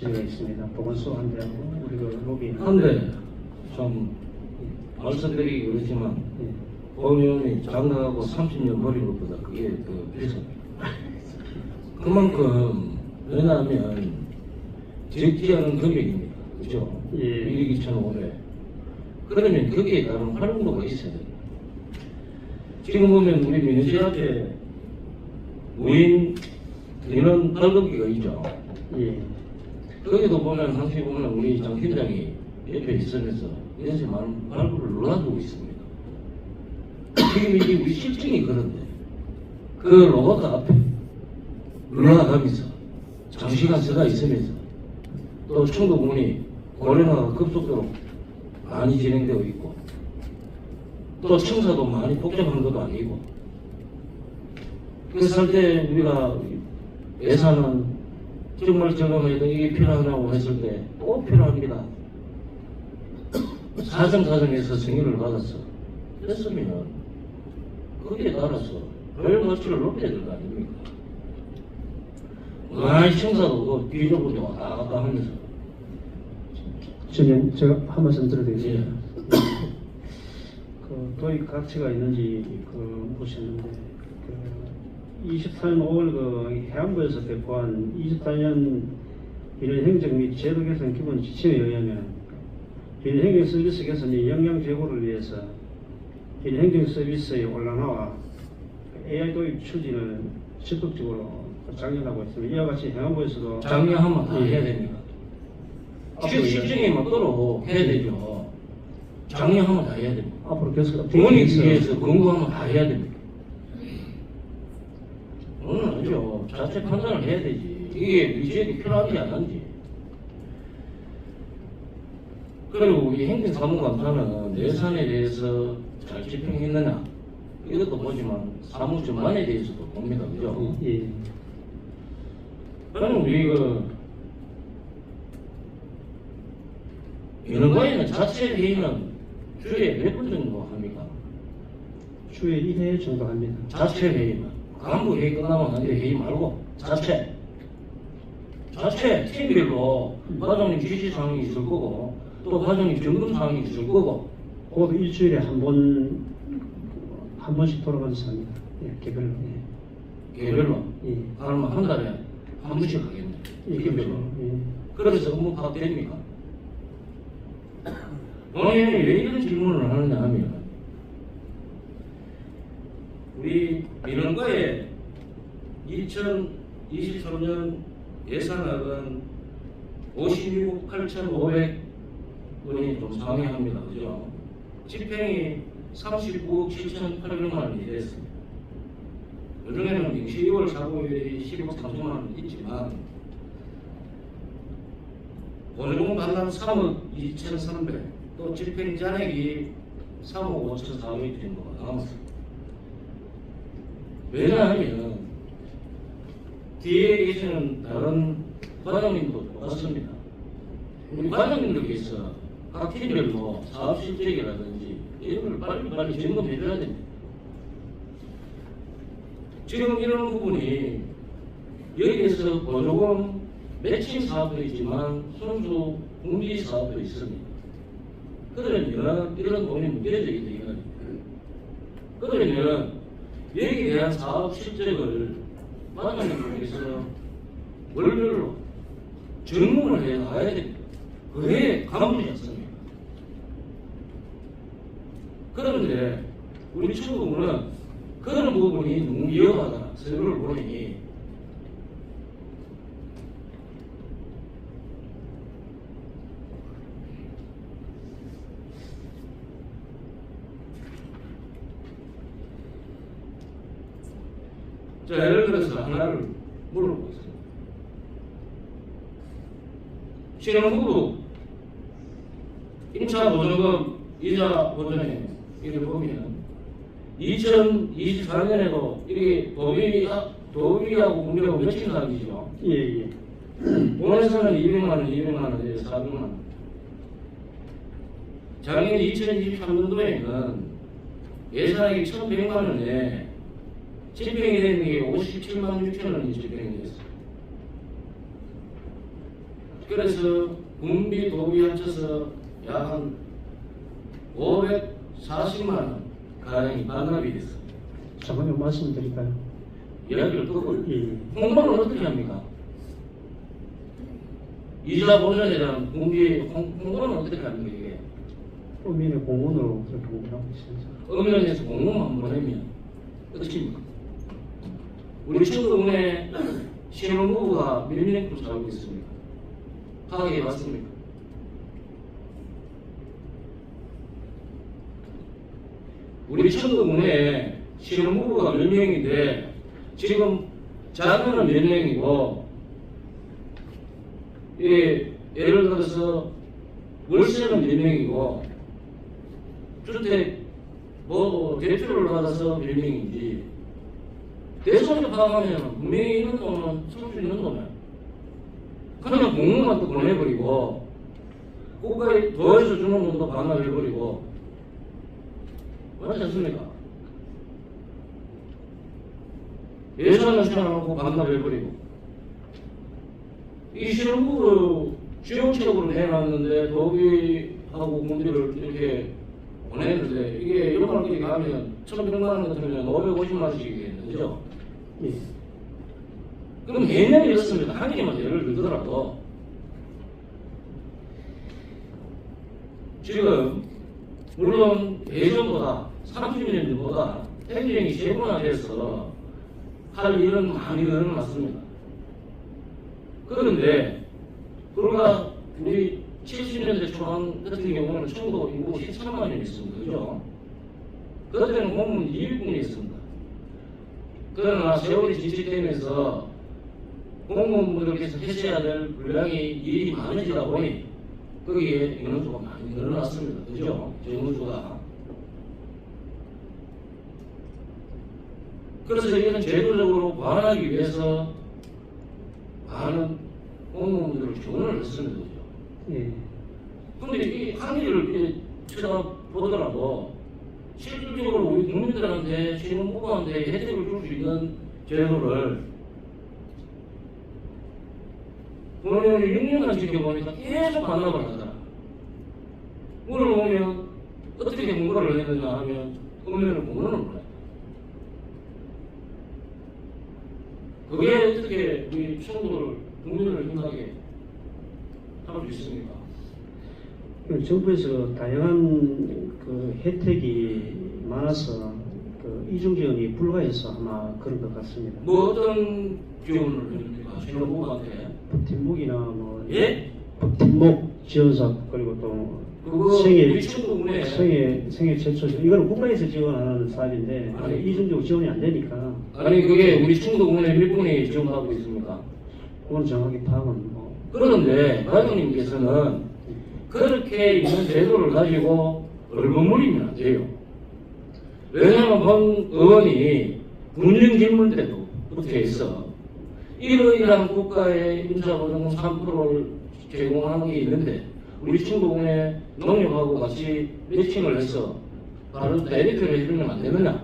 질의가 있습니다. 보건소 한 대하고 우리 그 로비 한데 좀 말씀드리기 그렇지만 예. 법원이 장가하고 30년 버린 것보다 그게 더 비쌉니다. 그만큼 왜냐하면 적지 않은 금액입니다. 그죠? 예. 1억 2,500. 그러면 거기에 따른 활용도가 있어야 됩니다. 지금 보면 우리 민원실 앞에 무인 민원 발급기가 있죠. 예. 거기도 보면 항상 보면 우리 장 팀장이 옆에 있으면서 이것이 많은 발급을 놀아주고 있습니다. 지금 이게 우리 실증이 그런데 그 로봇 앞에 올라가면서 장시간 서가 있으면서 또 청도군이 고령화가 급속도로 많이 진행되고 있고 또 청사도 많이 복잡한 것도 아니고 그래서 할 때 우리가 예산은 정말 저렴해도 이게 필요하다고 했을 때 꼭 필요합니다. 사정사정에서 승인을 받아서 했으면 거기에 따라서 별 가치를 높여야 될 거 아닙니까? 많이 청사도 그 뒤져보지 왔다 갔다 하면서 저는 제가 한 말씀 드려드리겠습니다. 그 도입 가치가 있는지 그 보셨는데 그 24년 5월 그 해안부에서 배포한 24년 민원 행정 및 제도 개선 기본 지침에 의하면 민원 행정 서비스 개선의 역량 제고를 위해서 민원 행정 서비스의 온난화와 AI 도입 추진을 적극적으로 장려하고 있습니다. 이와 같이 해안부에서도 장려하면 다 해야 됩니다. 앞으로 실증에 맞도록 해야 되죠. 장려하면 다 해야 됩니다. 앞으로 계속 부모님 위해서 공부하면 다 해야 됩니다. 아니죠. 자체 판단을 해야 되지. 이게 위지역이 필요한지 안 한지. 그리고 우리 행정사무감사는 예산에 대해서 잘 집행했느냐 이것도 보지만 사무 전반에 대해서도 봅니다. 그죠? 예. 그럼 우리 민원과에는 자체 회의는 주에 몇 분 정도 합니까? 주에 1회 정도 합니다. 자체 회의는 간부 회의 끝나면 하는데 회의 말고 자체 팀별로 과장님 지시 사항이 있을 거고 또 과장님 점검 사항이 있을 거고 그것도 일주일에 한 번씩 돌아가면서 합니다. 예, 개별로. 예. 개별로 예. 그러면 한 달에 한 번씩 하겠네. 예, 개별로. 예. 그래서 업무 파악 됩니까? 본인이 왜 이런 질문을 하느냐 하면 우리 민원과에 2023년 예산액은 56억 8,500원이 좀 상회합니다. 그죠? 집행이 39억 7,800만 원이 됐습니다. 요즘에는 12월 사고율이 10억 3천만 원 있지만 보조금 반납 3억 2,300, 또 집행 잔액이 3억 5,400 정도가 남았습니다. 왜냐하면 뒤에 계시는 다른 과장님도 똑같습니다. 우리 과장님들께서 각 팀별로 사업 실적이라든지 이런 걸 빨리 점검해 줘야 됩니다. 지금 이런 부분이 여기에서 보조금 매칭 사업도 있지만 순수 공비 사업도 있습니다. 그러면 이런 돈이 묶여져 있다 이거입니다. 그러면 여기에 대한 사업 실적을 과장님께서 월별로 점검을 해 나가야 됩니다. 그게 가문이 없습니다. 그런데 우리 청구부는 그런 부분이 너무 위험하다 서류를 보니 자, 예를 들어서 하나를 물어보겠습니다. 신혼부부 임차 보조금 이자 보전에 이를 보면 2024년에도 이게 도비하고 공개하고 며칠 사기죠. 예, 예. 본에서는 200만 원, 200만 원, 400만 원. 작년 2023년도에는 예산액이 1,100만 원에 집행이 되는 게 57만 6천 원이 집행이 됐어요. 그래서 군비 도비 합쳐서 약 한 540만 원 가량이 반납이 됐어요. 잠깐만 말씀드릴까요? 이야기를 듣고 예. 홍보를 어떻게 합니까? 이자 보전에 대한 군비 홍보는 어떻게 합니까 이게? 어민의 공문으로 그렇게 공부하고 있습니다. 음면에서 공무만 보내면 끝입니까? 우리 청도군에 신혼부부가 몇 명쯤 살고 있습니까? 파악해 봤습니까? 우리 청도군에 신혼부부가 몇 명인데 지금 자녀는 몇 명이고 예를 들어서 월세는 몇 명이고 주택 대출을 받아서 몇 명인지 대상을 파악하면 분명히 있는 돈은 쓸 수 있는 돈이야. 그냥 공무만 또 보내버리고 국가에 더해서 주는 돈도 반납해버리고 맞지 않습니까? 예산을 세워놓고 반납해버리고 이 실무를 지역적으로 내놨는데 도비하고 군비를 이렇게 보냈는데 이게 연말까지 가면 1,100만 원 같으면 550만 원씩이겠는데 그죠? 예. 그럼 매년 이렇습니다. 한 개만 예를 들더라도 지금 물론 예전보다 30년 전보다 행정이 세분화돼서 할 일은 많이 늘어났습니다. 그런데 불과 우리 70년대 초반 같은 경우는 청도 인구가 13만 명 있습니다. 그죠? 그때는 공무원 200분이 있습니다. 그러나 세월이 지체되면서 공무원분들께서 하셔야 될 분량이 일이 많아지다 보니 거기에 인원수가 많이 늘어났습니다. 그죠? 저 인원수가. 그래서 이런 제도적으로 보완하기 위해서 많은 공무원들을 지원을 했습니다. 그죠? 예. 근데 이 항의를 쳐다보더라도 실질적으로 우리 국민들한테 신혼부부한테 혜택을 줄 수 있는 제도를 본인이 6년간 지켜보니까 계속 반납을 하더라. 오늘 보면 어떻게 공부를 했느냐 하면 음면을 공문을 보내. 그게 어떻게 우리 청도를 국민을 힘나게 할 수 있습니까? 정부에서 다양한 그 혜택이 많아서 그 이중 지원이 불가해서 아마 그런 것 같습니다. 뭐 어떤 지원을 해줍니까? 신혼부부한테? 버팀목이나 뭐 예? 버팀목 지원사업 그리고 또 그거 생애 우리 청도군에 생애 최초 이거는 국가에서 지원하는 사업인데 아니. 이중적으로 지원이 안 되니까 아니 그게 우리 청도군에 몇 분이 지원하고 있습니까? 그건 정확히 파악은 뭐 그런데 과장님께서는 그렇게 있는 제도를 가지고 얼버무리면 안 돼요. 왜냐하면 본 의원이 군정질문 때도 붙어 있어. 이러이러한 국가의 임사보증금 3%를 제공하는 게 있는데 우리 친구분의 농협하고 같이 매칭을 해서 바로 다이렉트로 해주면 안 되느냐?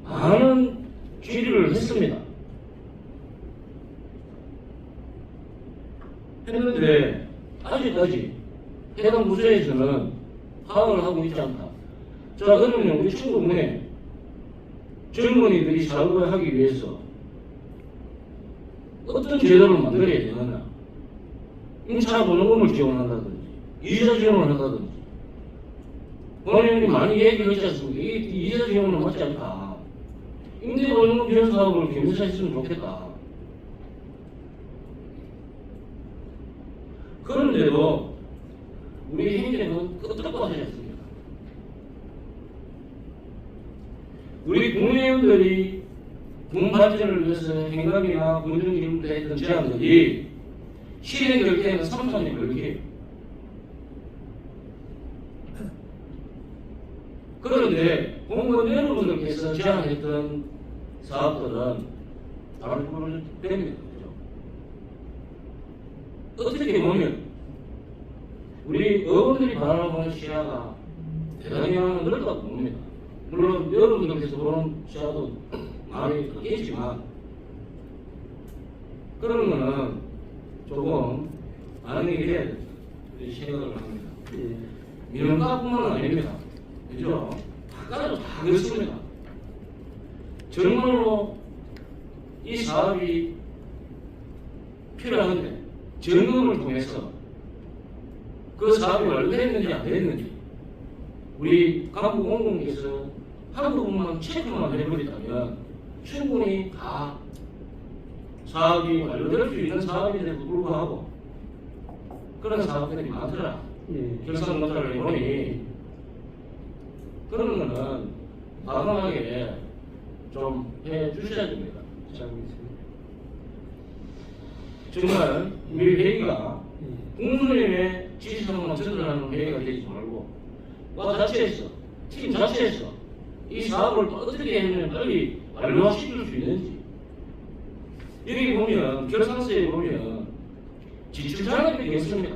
많은 질의를 했습니다. 했는데 아직까지 해당 부서에서는 파악을 하고 있지 않다. 자, 그러면 우리 친구분의 젊은이들이 살고 하기 위해서 어떤 제도를 만들어야 되느냐? 임차 보증금을 지원한다든지, 이자 지원을 한다든지. 본인이 많이 얘기했지 않습니까? 이 이자 지원은 맞지 않다. 임대 보증금 지원 사업을 겸사했으면 좋겠다. 그런데도 우리 행정은 끄떡도 하지 않습니다. 우리 국회의원들이 군 발전을 위해서 행감이나 군정질문에 했던 제안들이 실행 결계에는 3, 4년 걸려요. 그런데 공무원 여러분들께서 제안했던 사업들은 바로 됩니다. 어떻게 보면 우리 의원들이 바라보는 시야가 대단히 넓다고 봅니다. 물론 여러분들께서 보는 시야도 많이 있겠지만 그런 거는 조금 반응이 돼야 된다. 이렇게 생각을 합니다. 예. 민원가뿐만 아닙니다. 그죠? 각가지고 다 그렇습니다. 정말로 이 사업이 필요한데 점검을 통해서 그 사업이 완료됐는지 안 됐는지 우리 간부 공무원께서 한 부분만 체크만 해버리다면 충분히 다 사업이 완료될 수 있는 사업인데도 불구하고 그런 사업들이 많더라. 예. 결산검사를 해보니 그런 거는 과감하게 좀 해주셔야 됩니다. 잘 알겠습니다. 정말 우리 회의가 예. 국무님의 지시사항만 전달하는 회의가 되지 말고 과 자체에서 팀 자체에서 이 사업을 어떻게 하면 빨리 완료시킬 수 있는지 여기 보면 결산서에 보면 지출 잔액이 없습니다.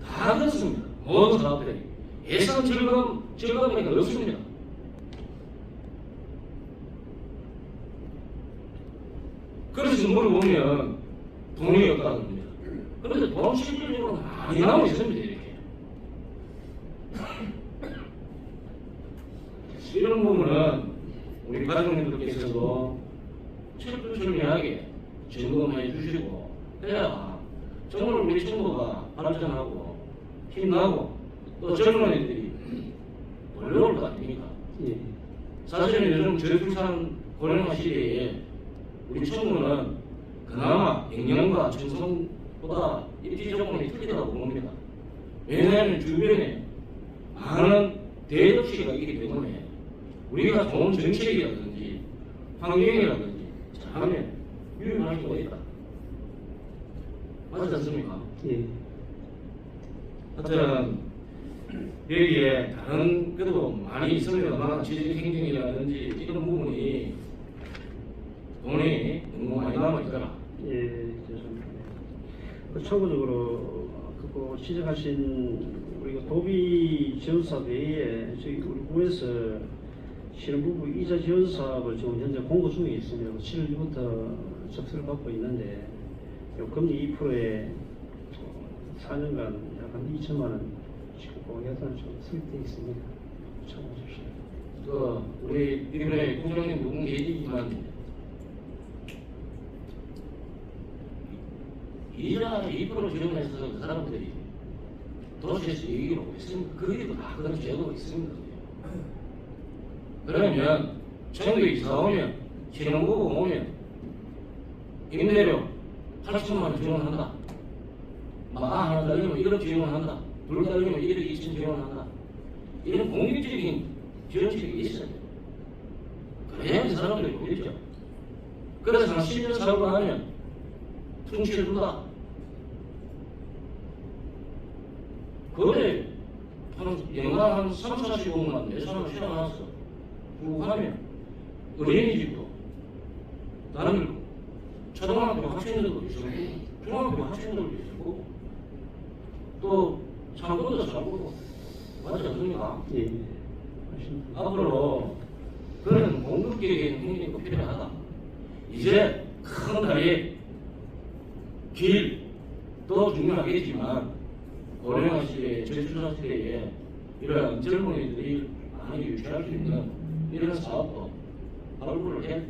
다 그렇습니다. 모든 사업들이 예산 절감이 없습니다. 그래서 물어보면 돈이 없다고 합니다. 그런데 돈 실질적으로 많이 나오고 있습니다. 이렇게. 이런 부분은 우리 가족님들께서도 철두철미하게 점검해 주시고 해야 정말 우리 정부가 발전하고 힘나고 또 젊은 애들이 올라올 거 아닙니까? 예. 사실은 요즘 저출산 고령화 시대에 우리 정부는 그나마 영양과 정성보다 입지 조건이 틀리다고 봅니다. 왜냐하면 주변에 많은 대도시가 있기 때문에 우리가 좋은 정책이라든지 환경이라든지 잘하면 유입할 수가 있다. 맞지 않습니까? 예. 하여튼 여기에 다른 것도 많이 있습니다만 지적행정이라든지 이런 부분이 돈이 너무 많이 남아있더라. 예, 죄송합니다. 초보적으로 그 지적하신 우리가 도비 지원사 외에 저희 우리 구에서 신혼부부 이자 지원 사업을 지금 현재 공고 중에 있습니다. 7월 2일부터 접수를 받고 있는데 요 금리 2%에 4년간 약 한 2천만 원 지금 그 예산을 좀 설정돼 있습니다. 참고하십시오. 그 우리 이번에 국장님 누군 계시지만 이자 2% 지원해서 그 사람들이 도시에서 얘기를 하고 있습니다. 거기도 다 그런 제도가 있습니다. 그러면 정부 이사 오면 신혼부부 오면 임대료 8천만 원 지원한다. 하나 달리면 1억 지원한다. 둘 달리면 1억 2천 지원한다. 이런 공익적인 지원책이 있어요. 그래야 이 사람들이 보겠죠. 그래서 한 10년 살고 나면 퉁치해준다. 그래 연간 한 3, 40억만 내 사람을 실어놨어. 그리고 하면 어린이집도 다른 초등학교 학생들도 있었고 중학교 학생들도 있었고 또 상권도 살고 맞지 않습니까? 예. 맞습니다. 앞으로 그런 공급적인 행정도 필요하다. 이제 큰 다리, 길도 중요하겠지만 고령화 시대에, 저출산 시대에 이런 젊은이들이 많이 유치할 수 있는 이런 사업도 발굴을 해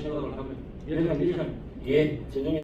생각을 하면 이런 예, 전용